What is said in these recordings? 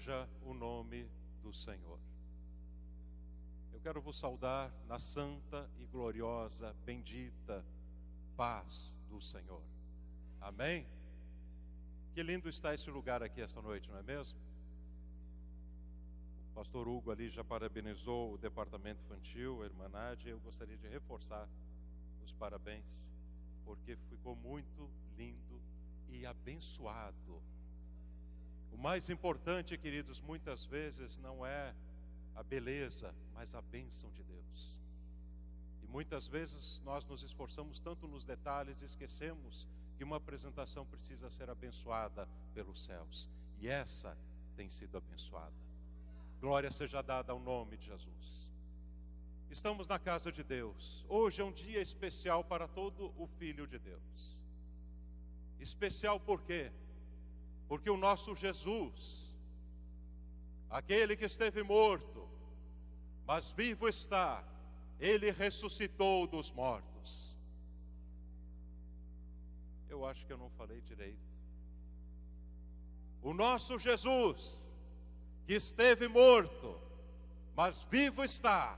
seja o nome do Senhor. Eu quero vos saudar na santa e gloriosa, bendita paz do Senhor. Amém? Que lindo está esse lugar aqui esta noite, não é mesmo? O pastor Hugo ali já parabenizou o departamento infantil, a irmã Nádia. Eu gostaria de reforçar os parabéns, porque ficou muito lindo e abençoado. O mais importante, queridos, muitas vezes não é a beleza, mas a bênção de Deus. E muitas vezes nós nos esforçamos tanto nos detalhes e esquecemos que uma apresentação precisa ser abençoada pelos céus. E essa tem sido abençoada. Glória seja dada ao nome de Jesus. Estamos na casa de Deus. Hoje é um dia especial para todo o Filho de Deus. Especial por quê? Porque o nosso Jesus, aquele que esteve morto, mas vivo está, Ele ressuscitou dos mortos. Eu acho que eu não falei direito. O nosso Jesus, que esteve morto, mas vivo está,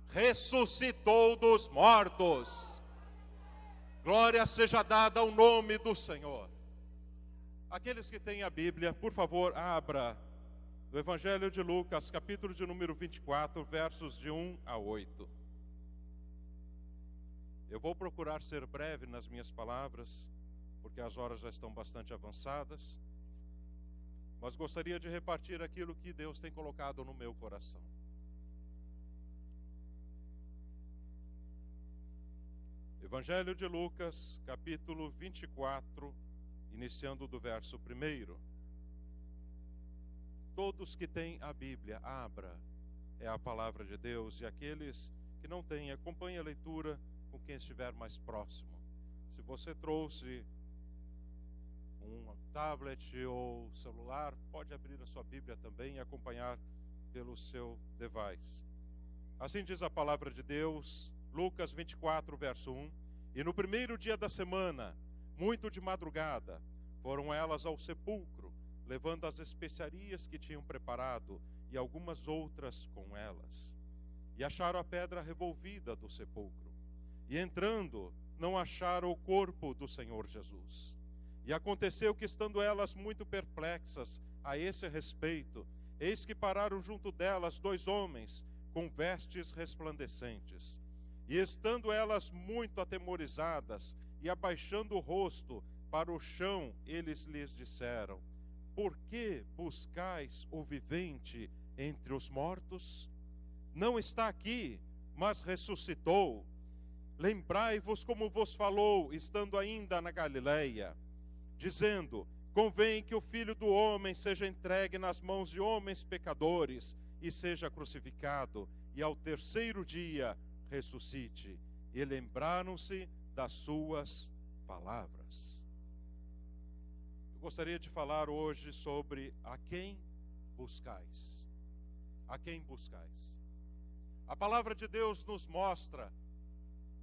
ressuscitou dos mortos. Glória seja dada ao nome do Senhor. Aqueles que têm a Bíblia, por favor, abra do Evangelho de Lucas, capítulo de número 24, versos de 1 a 8. Eu vou procurar ser breve nas minhas palavras, porque as horas já estão bastante avançadas, mas gostaria de repartir aquilo que Deus tem colocado no meu coração. Evangelho de Lucas, capítulo 24, iniciando do verso 1. Todos que têm a Bíblia, abra, é a palavra de Deus, e aqueles que não têm, acompanhe a leitura com quem estiver mais próximo. Se você trouxe um tablet ou celular, pode abrir a sua Bíblia também e acompanhar pelo seu device. Assim diz a palavra de Deus, Lucas 24, verso 1. E no primeiro dia da semana, muito de madrugada, foram elas ao sepulcro, levando as especiarias que tinham preparado e algumas outras com elas. E acharam a pedra revolvida do sepulcro. E entrando, não acharam o corpo do Senhor Jesus. E aconteceu que, estando elas muito perplexas a esse respeito, eis que pararam junto delas 2 homens com vestes resplandecentes. E estando elas muito atemorizadas e abaixando o rosto para o chão, eles lhes disseram: por que buscais o vivente entre os mortos? Não está aqui, mas ressuscitou. Lembrai-vos como vos falou, estando ainda na Galileia, dizendo: convém que o Filho do Homem seja entregue nas mãos de homens pecadores e seja crucificado, e ao terceiro dia ressuscite. E lembraram-se das suas palavras. Eu gostaria de falar hoje sobre a quem buscais. A quem buscais? A palavra de Deus nos mostra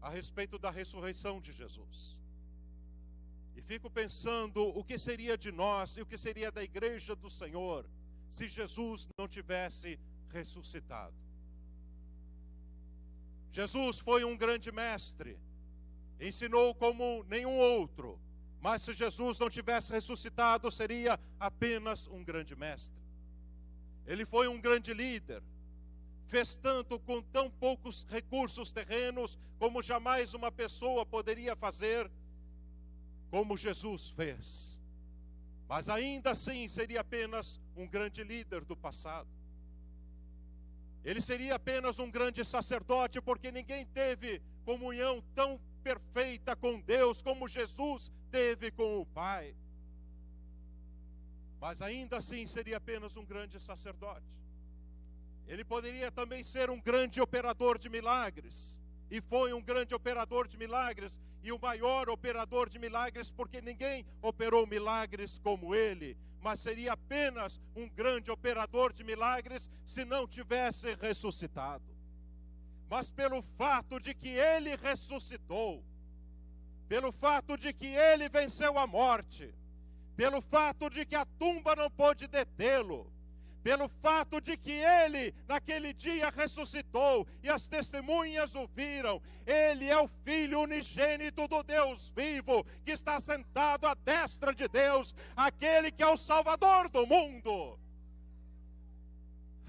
a respeito da ressurreição de Jesus. E fico pensando o que seria de nós e o que seria da igreja do Senhor se Jesus não tivesse ressuscitado. Jesus foi um grande mestre, ensinou como nenhum outro, mas se Jesus não tivesse ressuscitado, seria apenas um grande mestre. Ele foi um grande líder, fez tanto com tão poucos recursos terrenos, como jamais uma pessoa poderia fazer, como Jesus fez. Mas ainda assim seria apenas um grande líder do passado. Ele seria apenas um grande sacerdote, porque ninguém teve comunhão tão perfeita com Deus como Jesus teve com o Pai. Mas ainda assim seria apenas um grande sacerdote. Ele poderia também ser um grande operador de milagres. E foi um grande operador de milagres, e o maior operador de milagres, porque ninguém operou milagres como ele. Mas seria apenas um grande operador de milagres se não tivesse ressuscitado. Mas pelo fato de que ele ressuscitou, pelo fato de que ele venceu a morte, pelo fato de que a tumba não pôde detê-lo, pelo fato de que ele, naquele dia, ressuscitou, e as testemunhas o viram. Ele é o Filho unigênito do Deus vivo, que está sentado à destra de Deus, aquele que é o Salvador do mundo.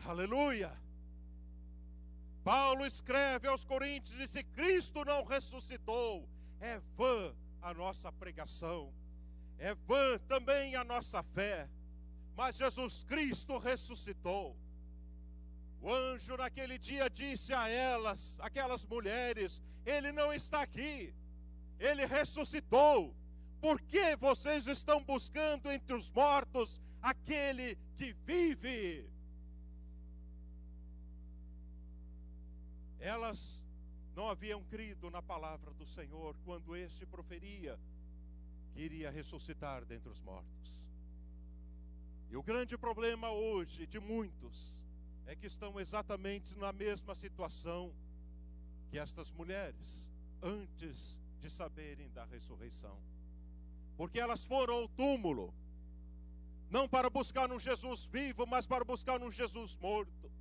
Aleluia! Paulo escreve aos Coríntios, e se Cristo não ressuscitou, é vã a nossa pregação, é vã também a nossa fé. Mas Jesus Cristo ressuscitou. O anjo naquele dia disse a elas, aquelas mulheres: Ele não está aqui, Ele ressuscitou. Por que vocês estão buscando entre os mortos aquele que vive? Elas não haviam crido na palavra do Senhor quando este proferia que iria ressuscitar dentre os mortos. E o grande problema hoje de muitos é que estão exatamente na mesma situação que estas mulheres, antes de saberem da ressurreição. Porque elas foram ao túmulo, não para buscar um Jesus vivo, mas para buscar um Jesus morto.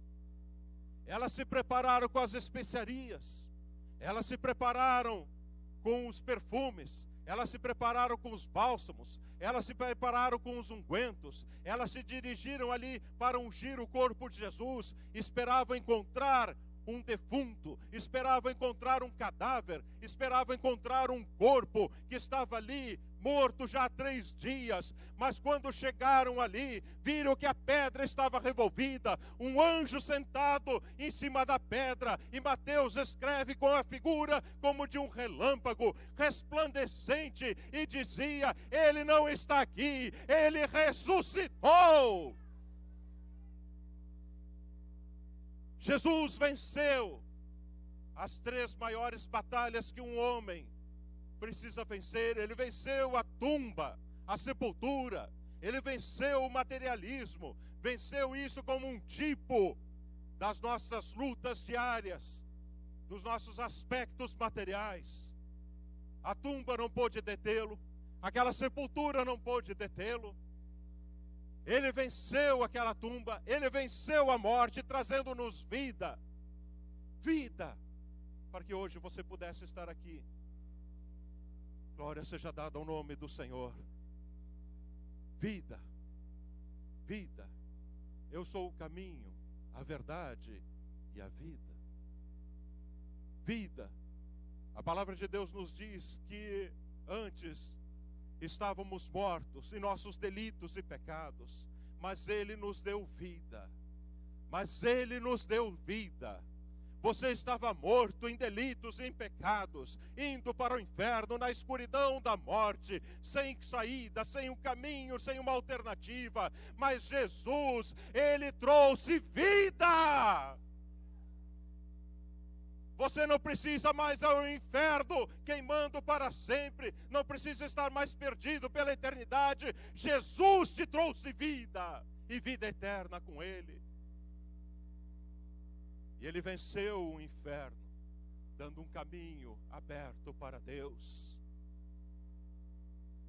Elas se prepararam com as especiarias, elas se prepararam com os perfumes, elas se prepararam com os bálsamos, elas se prepararam com os ungüentos, elas se dirigiram ali para ungir o corpo de Jesus, esperavam encontrar um defunto, esperavam encontrar um cadáver, esperavam encontrar um corpo que estava ali morto já há 3 dias, mas quando chegaram ali, viram que a pedra estava revolvida, um anjo sentado em cima da pedra, e Mateus escreve com a figura como de um relâmpago, resplandecente, e dizia: Ele não está aqui, Ele ressuscitou. Jesus venceu as 3 maiores batalhas que um homem precisa vencer. Ele venceu a tumba, a sepultura, ele venceu o materialismo, venceu isso como um tipo das nossas lutas diárias, dos nossos aspectos materiais. A tumba não pôde detê-lo, aquela sepultura não pôde detê-lo. Ele venceu aquela tumba, ele venceu a morte, trazendo-nos vida, vida, para que hoje você pudesse estar aqui. Glória seja dada ao nome do Senhor. Vida, vida. Eu sou o caminho, a verdade e a vida. Vida. A palavra de Deus nos diz que antes estávamos mortos em nossos delitos e pecados, mas Ele nos deu vida. Mas Ele nos deu vida. Você estava morto em delitos e em pecados, indo para o inferno, na escuridão da morte, sem saída, sem um caminho, sem uma alternativa. Mas Jesus, Ele trouxe vida. Você não precisa mais ir ao inferno queimando para sempre, não precisa estar mais perdido pela eternidade. Jesus te trouxe vida, e vida eterna com Ele. E Ele venceu o inferno, dando um caminho aberto para Deus.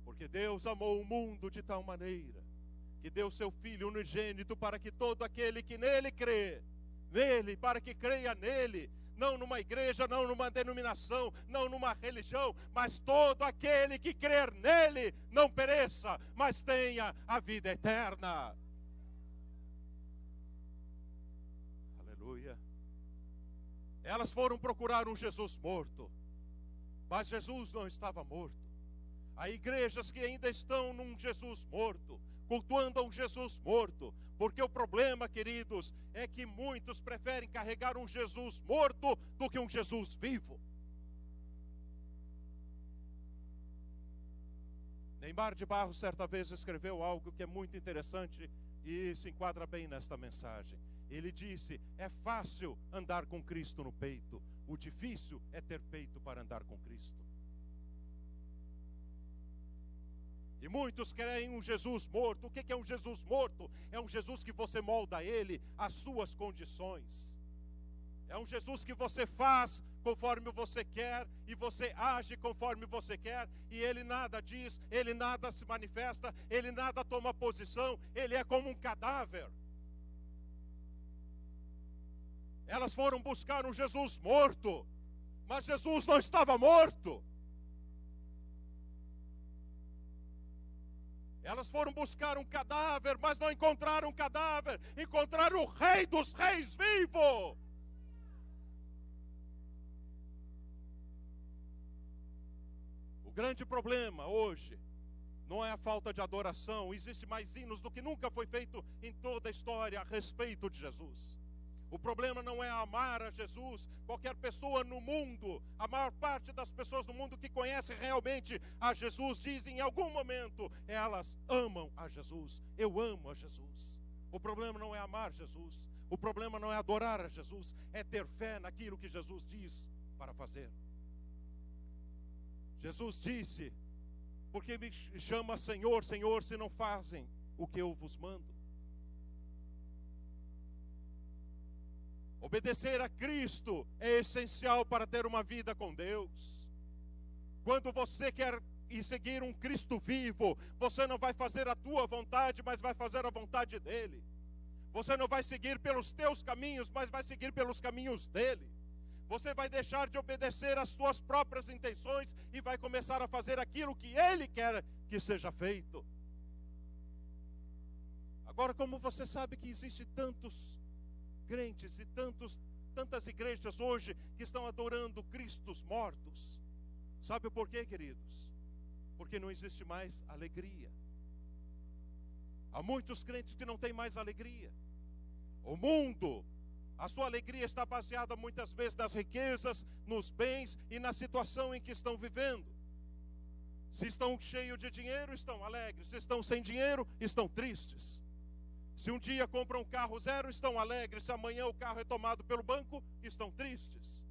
Porque Deus amou o mundo de tal maneira que deu seu Filho unigênito para que todo aquele que nele crê, nele, para que creia nele, não numa igreja, não numa denominação, não numa religião, mas todo aquele que crer nele não pereça, mas tenha a vida eterna. Aleluia. Elas foram procurar um Jesus morto, mas Jesus não estava morto. Há igrejas que ainda estão num Jesus morto, cultuando a um Jesus morto, porque o problema, queridos, é que muitos preferem carregar um Jesus morto do que um Jesus vivo. Neymar de Barros certa vez escreveu algo que é muito interessante e se enquadra bem nesta mensagem. Ele disse: é fácil andar com Cristo no peito, o difícil é ter peito para andar com Cristo. E muitos querem um Jesus morto. O que é um Jesus morto? É um Jesus que você molda a Ele às suas condições. É um Jesus que você faz conforme você quer e você age conforme você quer, e Ele nada diz, Ele nada se manifesta, Ele nada toma posição, Ele é como um cadáver. Elas foram buscar um Jesus morto, mas Jesus não estava morto. Elas foram buscar um cadáver, mas não encontraram um cadáver, encontraram o Rei dos Reis vivo. O grande problema hoje não é a falta de adoração. Existe mais hinos do que nunca foi feito em toda a história a respeito de Jesus. O problema não é amar a Jesus. Qualquer pessoa no mundo, a maior parte das pessoas no mundo que conhecem realmente a Jesus, dizem em algum momento, elas amam a Jesus. Eu amo a Jesus. O problema não é amar Jesus. O problema não é adorar a Jesus. É ter fé naquilo que Jesus diz para fazer. Jesus disse: por que me chama Senhor, Senhor, se não fazem o que eu vos mando? Obedecer a Cristo é essencial para ter uma vida com Deus. Quando você quer ir seguir um Cristo vivo, você não vai fazer a tua vontade, mas vai fazer a vontade dele. Você não vai seguir pelos teus caminhos, mas vai seguir pelos caminhos dele. Você vai deixar de obedecer às suas próprias intenções e vai começar a fazer aquilo que ele quer que seja feito. Agora, como você sabe que existe tantos crentes e tantas igrejas hoje que estão adorando cristos mortos, sabe por quê, queridos? Porque não existe mais alegria. Há muitos crentes que não têm mais alegria. O mundo, a sua alegria está baseada muitas vezes nas riquezas, nos bens e na situação em que estão vivendo. Se estão cheios de dinheiro, estão alegres. Se estão sem dinheiro, estão tristes. Se um dia compram um carro zero, estão alegres. Se amanhã o carro é tomado pelo banco, estão tristes.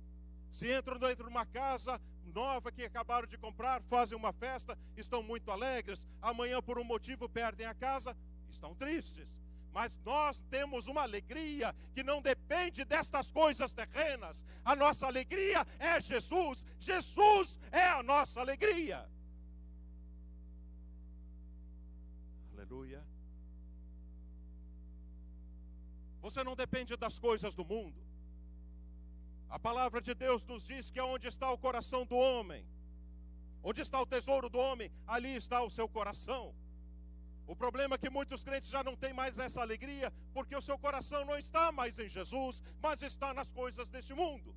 Se entram dentro de uma casa nova que acabaram de comprar, fazem uma festa, estão muito alegres. Amanhã, por um motivo, perdem a casa, estão tristes. Mas nós temos uma alegria que não depende destas coisas terrenas. A nossa alegria é Jesus. Jesus é a nossa alegria. Aleluia. Você não depende das coisas do mundo. A palavra de Deus nos diz que onde está o coração do homem, onde está o tesouro do homem, ali está o seu coração. O problema é que muitos crentes já não têm mais essa alegria, porque o seu coração não está mais em Jesus, mas está nas coisas deste mundo.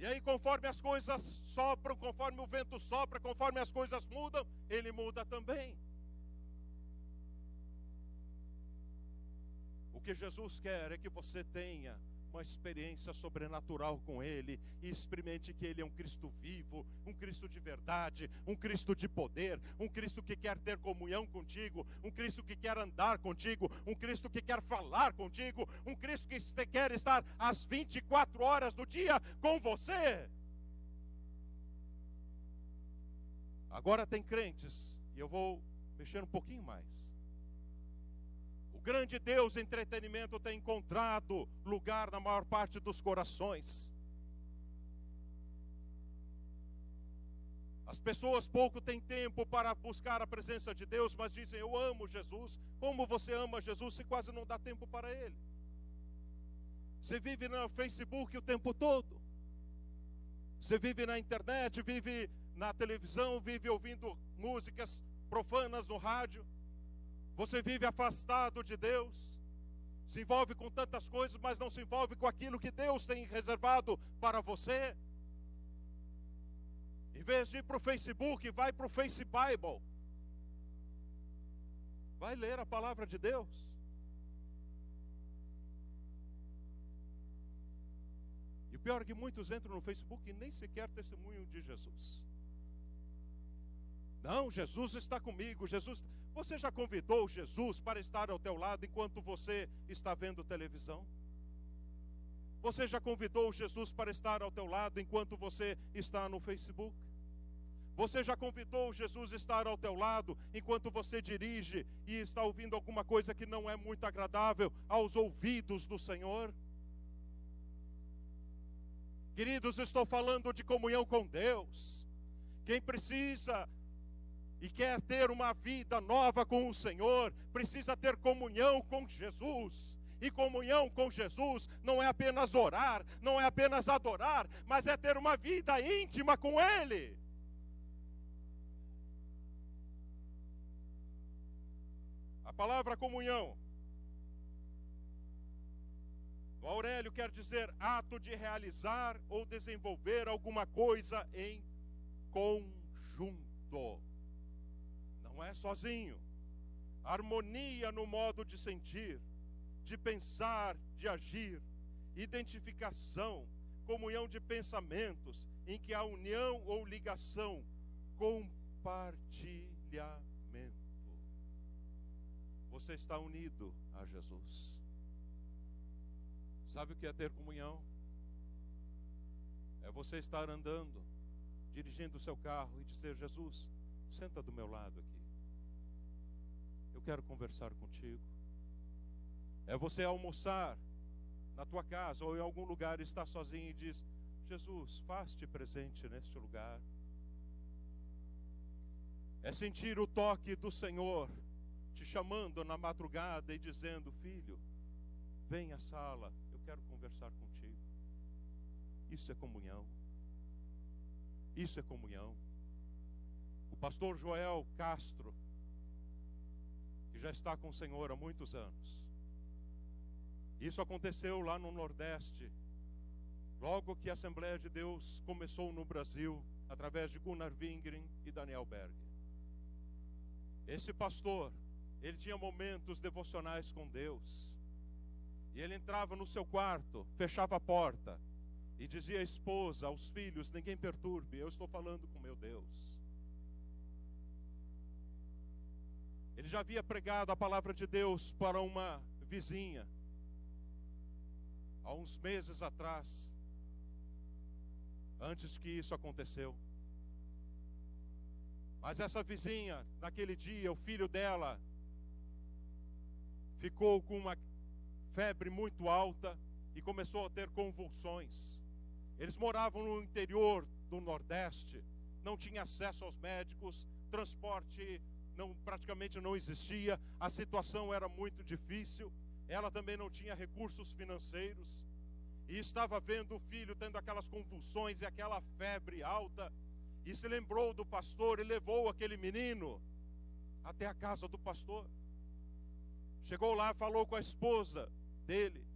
E aí, conforme as coisas sopram, conforme o vento sopra, conforme as coisas mudam, ele muda também. O que Jesus quer é que você tenha uma experiência sobrenatural com Ele e experimente que Ele é um Cristo vivo, um Cristo de verdade, um Cristo de poder, um Cristo que quer ter comunhão contigo, um Cristo que quer andar contigo, um Cristo que quer falar contigo, um Cristo que quer estar às 24 horas do dia com você. Agora tem crentes, e eu vou mexer um pouquinho mais. O grande Deus entretenimento tem encontrado lugar na maior parte dos corações. As pessoas pouco têm tempo para buscar a presença de Deus, mas dizem: eu amo Jesus. Como você ama Jesus se quase não dá tempo para Ele? Você vive no Facebook o tempo todo. Você vive na internet, vive na televisão, vive ouvindo músicas profanas no rádio. Você vive afastado de Deus, se envolve com tantas coisas, mas não se envolve com aquilo que Deus tem reservado para você. Em vez de ir para o Facebook, vai para o Face Bible. Vai ler a palavra de Deus. E o pior é que muitos entram no Facebook e nem sequer testemunham de Jesus. Não, Jesus está comigo. Você já convidou Jesus para estar ao teu lado enquanto você está vendo televisão? Você já convidou Jesus para estar ao teu lado enquanto você está no Facebook? Você já convidou Jesus a estar ao teu lado enquanto você dirige e está ouvindo alguma coisa que não é muito agradável aos ouvidos do Senhor? Queridos, estou falando de comunhão com Deus. Quem precisa e quer ter uma vida nova com o Senhor, precisa ter comunhão com Jesus. E comunhão com Jesus não é apenas orar, não é apenas adorar, mas é ter uma vida íntima com Ele. A palavra comunhão, o Aurélio quer dizer ato de realizar ou desenvolver alguma coisa em conjunto. Não é sozinho. Harmonia no modo de sentir, de pensar, de agir, identificação, comunhão de pensamentos, em que há união ou ligação, compartilhamento. Você está unido a Jesus. Sabe o que é ter comunhão? É você estar andando, dirigindo o seu carro e dizer: Jesus, senta do meu lado aqui. Eu quero conversar contigo. É você almoçar na tua casa ou em algum lugar e estar sozinho e diz: Jesus, faz-te presente neste lugar. É sentir o toque do Senhor te chamando na madrugada e dizendo: filho, vem à sala, eu quero conversar contigo. Isso é comunhão. Isso é comunhão. O pastor Joel Castro, que já está com o Senhor há muitos anos, isso aconteceu lá no Nordeste, logo que a Assembleia de Deus começou no Brasil, através de Gunnar Wingren e Daniel Berg. Esse pastor, ele tinha momentos devocionais com Deus, e ele entrava no seu quarto, fechava a porta e dizia à esposa, aos filhos: ninguém perturbe, eu estou falando com meu Deus. Ele já havia pregado a palavra de Deus para uma vizinha há uns meses atrás, antes que isso aconteceu. Mas essa vizinha, naquele dia, o filho dela ficou com uma febre muito alta e começou a ter convulsões. Eles moravam no interior do Nordeste, não tinha acesso aos médicos, transporte praticamente não existia, a situação era muito difícil. Ela também não tinha recursos financeiros e estava vendo o filho tendo aquelas convulsões e aquela febre alta, e se lembrou do pastor e levou aquele menino até a casa do pastor. Chegou lá, falou com a esposa dele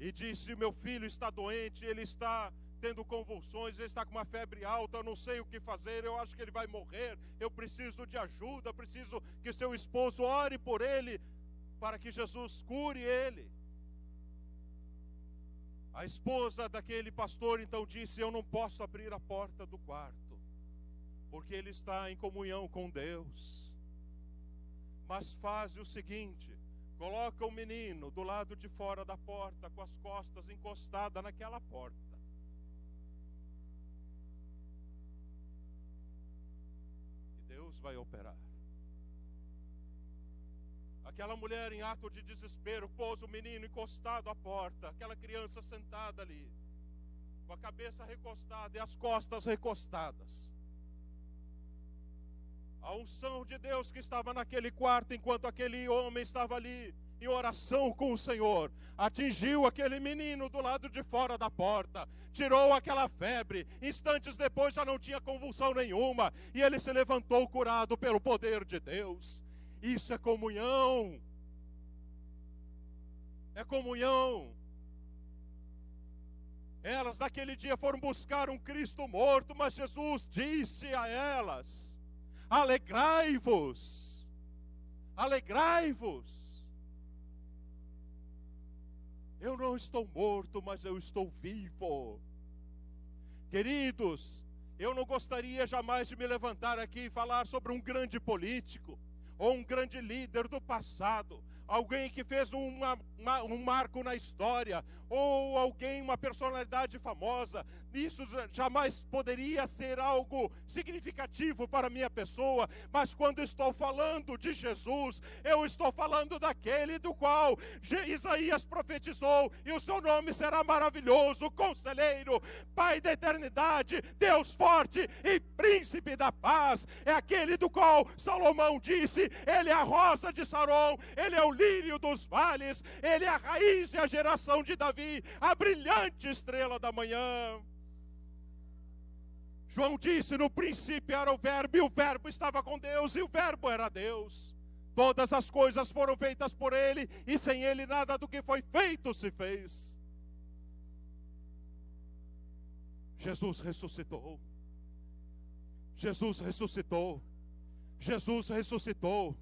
e disse: meu filho está doente, ele está tendo convulsões, ele está com uma febre alta, eu não sei o que fazer, eu acho que ele vai morrer, eu preciso de ajuda, preciso que seu esposo ore por ele, para que Jesus cure ele. A esposa daquele pastor então disse: eu não posso abrir a porta do quarto, porque ele está em comunhão com Deus. Mas faz o seguinte: coloca o menino do lado de fora da porta, com as costas encostadas naquela porta. E Deus vai operar. Aquela mulher, em ato de desespero, pôs o menino encostado à porta, aquela criança sentada ali, com a cabeça recostada e as costas recostadas. A unção de Deus que estava naquele quarto, enquanto aquele homem estava ali em oração com o Senhor, atingiu aquele menino do lado de fora da porta, tirou aquela febre. Instantes depois já não tinha convulsão nenhuma, e ele se levantou curado pelo poder de Deus. Isso é comunhão. É comunhão. Elas naquele dia foram buscar um Cristo morto, mas Jesus disse a elas: alegrai-vos, alegrai-vos. Eu não estou morto, mas eu estou vivo. Queridos, eu não gostaria jamais de me levantar aqui e falar sobre um grande político, ou um grande líder do passado, alguém que fez uma um marco na história, ou alguém, uma personalidade famosa. Isso jamais poderia ser algo significativo para a minha pessoa, mas quando estou falando de Jesus, eu estou falando daquele do qual Isaías profetizou, e o seu nome será maravilhoso, Conselheiro, Pai da eternidade, Deus forte e Príncipe da paz. É aquele do qual Salomão disse: ele é a rosa de Saron, ele é o lírio dos vales, ele é a raiz e a geração de Davi, a brilhante estrela da manhã. João disse: no princípio era o verbo, e o verbo estava com Deus, e o verbo era Deus. Todas as coisas foram feitas por ele, e sem ele nada do que foi feito se fez. Jesus ressuscitou. Jesus ressuscitou. Jesus ressuscitou.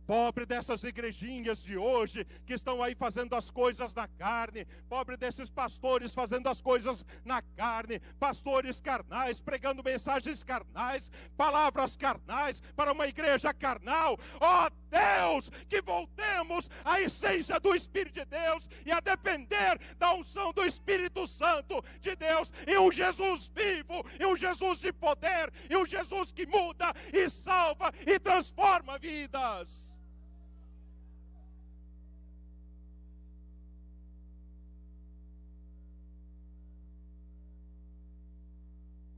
Pobre dessas igrejinhas de hoje que estão aí fazendo as coisas na carne. Pobre desses pastores fazendo as coisas na carne. Pastores carnais, pregando mensagens carnais, palavras carnais para uma igreja carnal. Ó Deus, que voltemos à essência do Espírito de Deus e a depender da unção do Espírito Santo de Deus, e um Jesus vivo, e um Jesus de poder, e um Jesus que muda e salva e transforma vidas.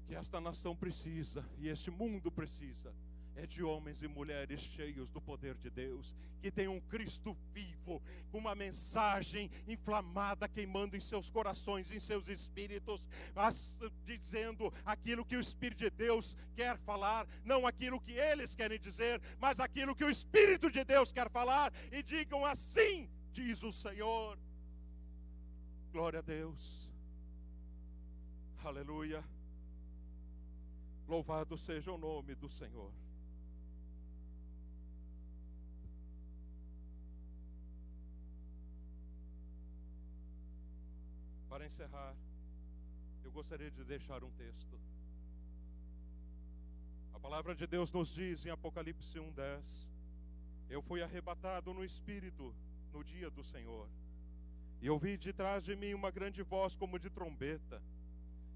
O que esta nação precisa, e este mundo precisa, é de homens e mulheres cheios do poder de Deus, que tem um Cristo vivo, com uma mensagem inflamada queimando em seus corações, em seus espíritos, dizendo aquilo que o Espírito de Deus quer falar, não aquilo que eles querem dizer, mas aquilo que o Espírito de Deus quer falar, e digam: assim diz o Senhor. Glória a Deus. Aleluia. Louvado seja o nome do Senhor. Para encerrar, eu gostaria de deixar um texto. A palavra de Deus nos diz em Apocalipse 1:10: eu fui arrebatado no Espírito no dia do Senhor, e ouvi de trás de mim uma grande voz como de trombeta,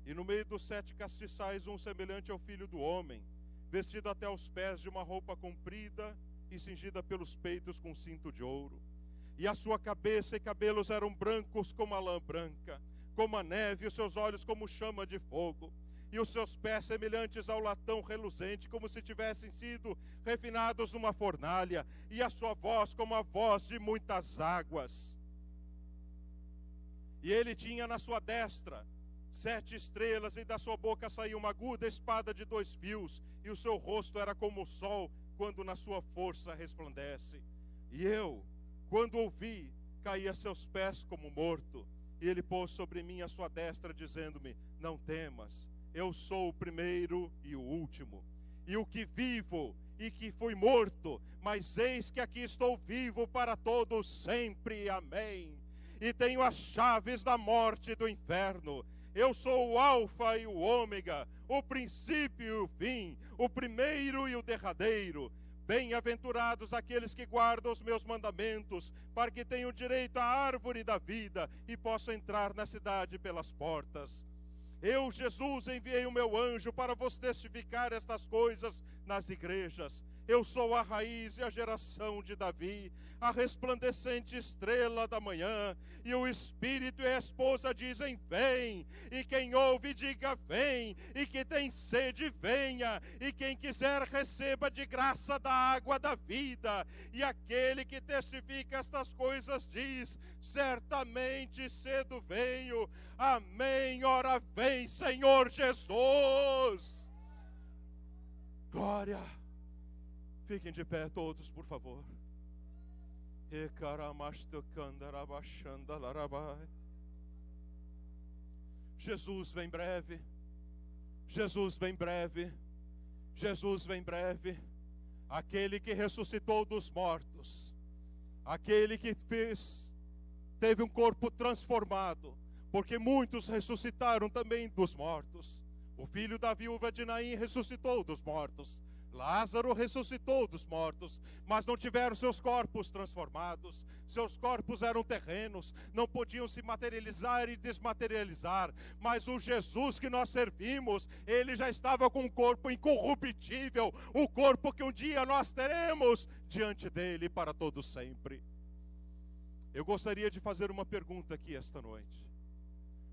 e no meio dos 7 castiçais um semelhante ao Filho do Homem, vestido até os pés de uma roupa comprida e cingida pelos peitos com cinto de ouro. E a sua cabeça e cabelos eram brancos como a lã branca, como a neve, e os seus olhos como chama de fogo, e os seus pés semelhantes ao latão reluzente, como se tivessem sido refinados numa fornalha, e a sua voz como a voz de muitas águas. E ele tinha na sua destra 7 estrelas, e da sua boca saía uma aguda espada de 2 fios, e o seu rosto era como o sol, quando na sua força resplandece. E eu, quando ouvi, caí a seus pés como morto. E ele pôs sobre mim a sua destra, dizendo-me: não temas, eu sou o primeiro e o último, e o que vivo e que fui morto, mas eis que aqui estou vivo para todos sempre. Amém. E tenho as chaves da morte e do inferno. Eu sou o alfa e o ômega, o princípio e o fim, o primeiro e o derradeiro. Bem-aventurados aqueles que guardam os meus mandamentos, para que tenham direito à árvore da vida e possam entrar na cidade pelas portas. Eu, Jesus, enviei o meu anjo para vos testificar estas coisas nas igrejas. Eu sou a raiz e a geração de Davi, a resplandecente estrela da manhã. E o Espírito e a esposa dizem: vem. E quem ouve, diga: vem. E quem tem sede, venha. E quem quiser, receba de graça da água da vida. E aquele que testifica estas coisas diz: certamente cedo venho. Amém. Ora vem, Senhor Jesus. Glória. Fiquem de pé todos, por favor. Jesus vem breve. Jesus vem breve. Jesus vem breve. Aquele que ressuscitou dos mortos, aquele que teve um corpo transformado, porque muitos ressuscitaram também dos mortos. O filho da viúva de Naim ressuscitou dos mortos. Lázaro ressuscitou dos mortos, mas não tiveram seus corpos transformados. Seus corpos eram terrenos, não podiam se materializar e desmaterializar. Mas o Jesus que nós servimos, ele já estava com um corpo incorruptível, o corpo que um dia nós teremos diante dele para todo sempre. Eu gostaria de fazer uma pergunta aqui esta noite.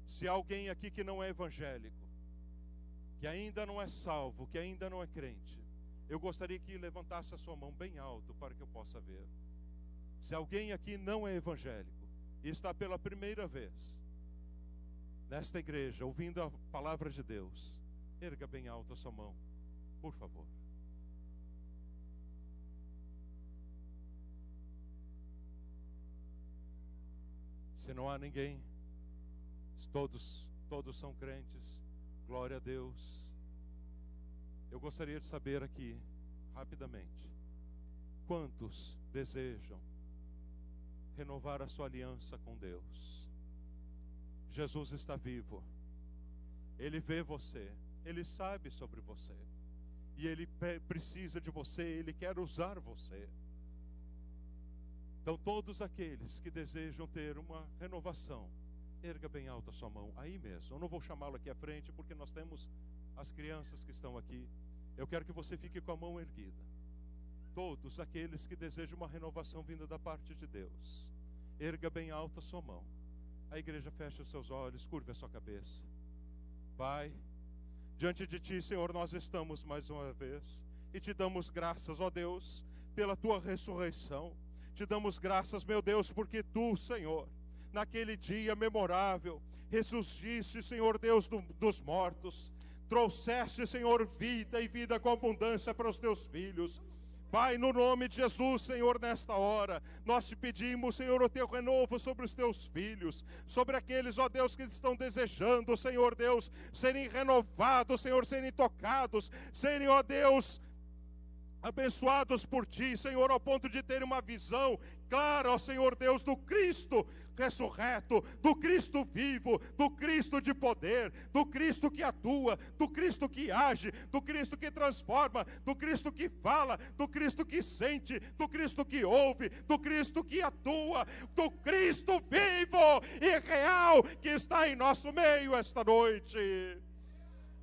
Se há alguém aqui que não é evangélico, que ainda não é salvo, que ainda não é crente, eu gostaria que levantasse a sua mão bem alto para que eu possa ver. Se alguém aqui não é evangélico e está pela primeira vez nesta igreja ouvindo a palavra de Deus, erga bem alto a sua mão, por favor. Se não há ninguém, todos são crentes, glória a Deus. Eu gostaria de saber aqui, rapidamente, quantos desejam renovar a sua aliança com Deus? Jesus está vivo, Ele vê você, Ele sabe sobre você, e Ele precisa de você, Ele quer usar você. Então todos aqueles que desejam ter uma renovação, erga bem alta a sua mão, aí mesmo. Eu não vou chamá-lo aqui à frente, porque nós temos as crianças que estão aqui. Eu quero que você fique com a mão erguida. Todos aqueles que desejam uma renovação vinda da parte de Deus, erga bem alta a sua mão. A igreja fecha os seus olhos, curva a sua cabeça. Pai, diante de Ti, Senhor, nós estamos mais uma vez e Te damos graças, ó Deus, pela Tua ressurreição. Te damos graças, meu Deus, porque Tu, Senhor, naquele dia memorável, ressurgiste, Senhor Deus, dos mortos, trouxeste, Senhor, vida e vida com abundância para os Teus filhos. Pai, no nome de Jesus, Senhor, nesta hora, nós te pedimos, Senhor, o Teu renovo sobre os Teus filhos, sobre aqueles, ó Deus, que estão desejando, Senhor Deus, serem renovados, Senhor, serem tocados, serem, ó Deus, abençoados por Ti, Senhor, ao ponto de terem uma visão clara, ó Senhor Deus, do Cristo ressurreto, do Cristo vivo, do Cristo de poder, do Cristo que atua, do Cristo que age, do Cristo que transforma, do Cristo que fala, do Cristo que sente, do Cristo que ouve, do Cristo que atua, do Cristo vivo e real que está em nosso meio esta noite.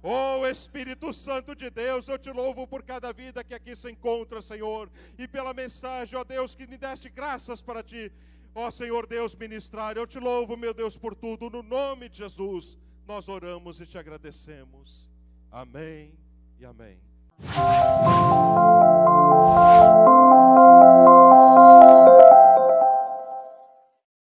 Oh Espírito Santo de Deus, eu te louvo por cada vida que aqui se encontra, Senhor, e pela mensagem, ó Deus, que me deste graças para Ti, ó Senhor Deus, ministrar. Eu te louvo, meu Deus, por tudo, no nome de Jesus, nós oramos e te agradecemos. Amém e amém.